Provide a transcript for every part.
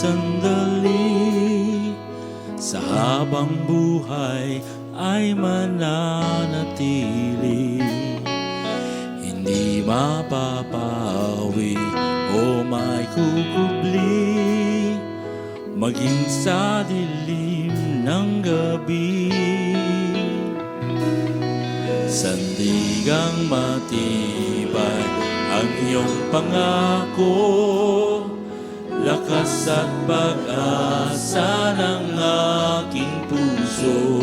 sandali sa habang buhay ay mananatili. Hindi mapapawi o may kukubli, maging sa dilim ng gabi. Sandigang matibay ang iyong pangako, lakas at pag-asa ng aking puso.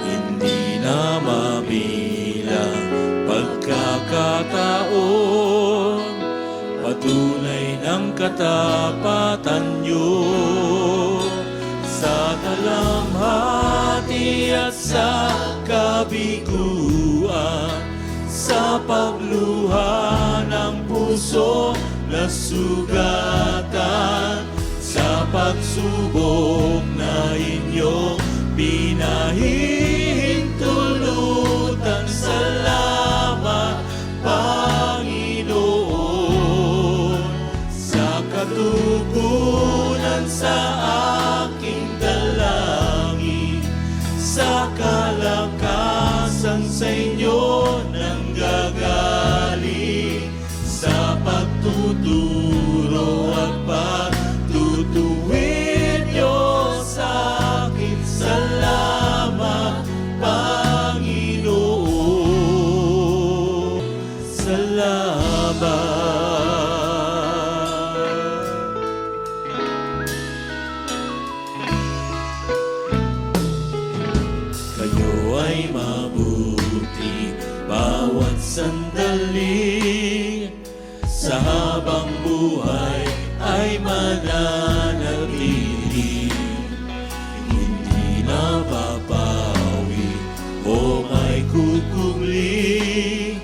Hindi na mabilang pagkakataon, patunay ng katapatan niyo. Sa dalamhati at sa kabiguan, sa pagluha ng puso na sugatan, sa pagsubok na inyong pinahihintulutan. Salamat, Panginoon, sa katugunan sa aking dalangin, sa kalakasan sa inyo nanggagaling, sa pagtuturo at pagtutuwid niyo sa akin. Salamat, Panginoon. Salamat. Kayo ay mabuti bawat sandali, sa habang buhay ay mananatili. Hindi na papawi o may kukubli,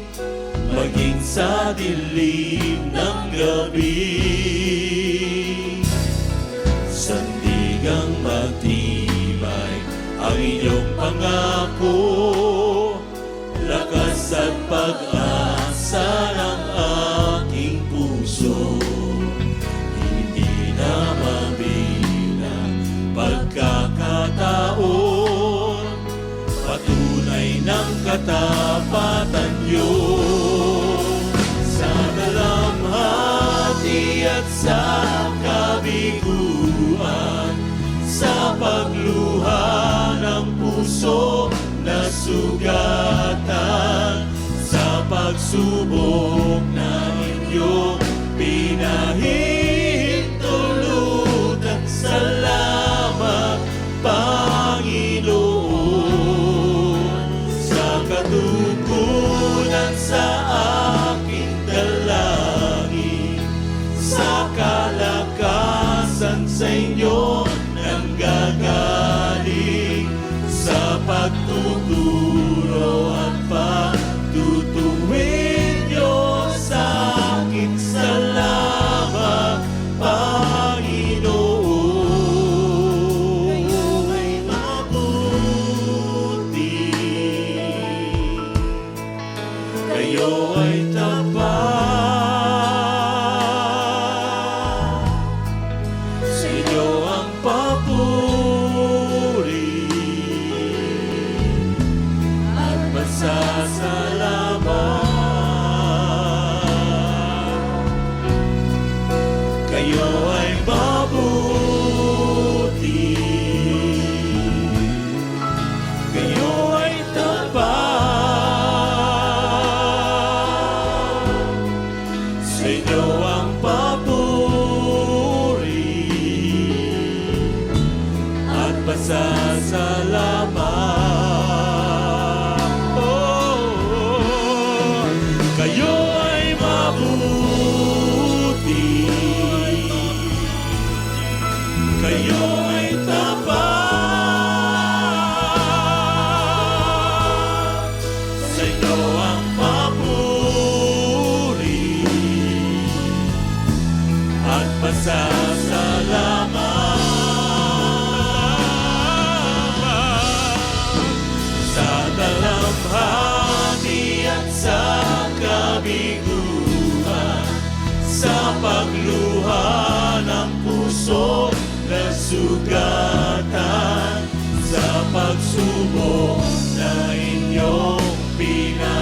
maging sa dilim ng gabi. Sandigang matibay ang inyong pangako, lakas at pag-asa ng aking puso. Hindi na mabilang pagkakataon, patunay ng katapatan niyo. Sa dalamhati at sa kabiguan, sa pagluha ng puso na sugatan, sa pagsubok na inyong pinahihintulutan. Salamat, Panginoon, sa katugunan sa aking dalangin, sa kalakasan sa inyo nanggagaling, sa pagtuturo at pagtutuwid niyo sa akin. Salamat, Panginoon. Kayo ay mabuti, kayo ay tapat, sa inyo ang papuri at pasasalamat. Kayo ay mabuti, kayo ay tapat, sa inyo ang papuri at pasasalamat. Kayo ay mabuti, kayo ay tapat, sa inyo ang papuri at pasasalamat. Sa dalamhati at sa kabiguan, sa pagluha ng puso sugatan sa pagsubok na inyong pinag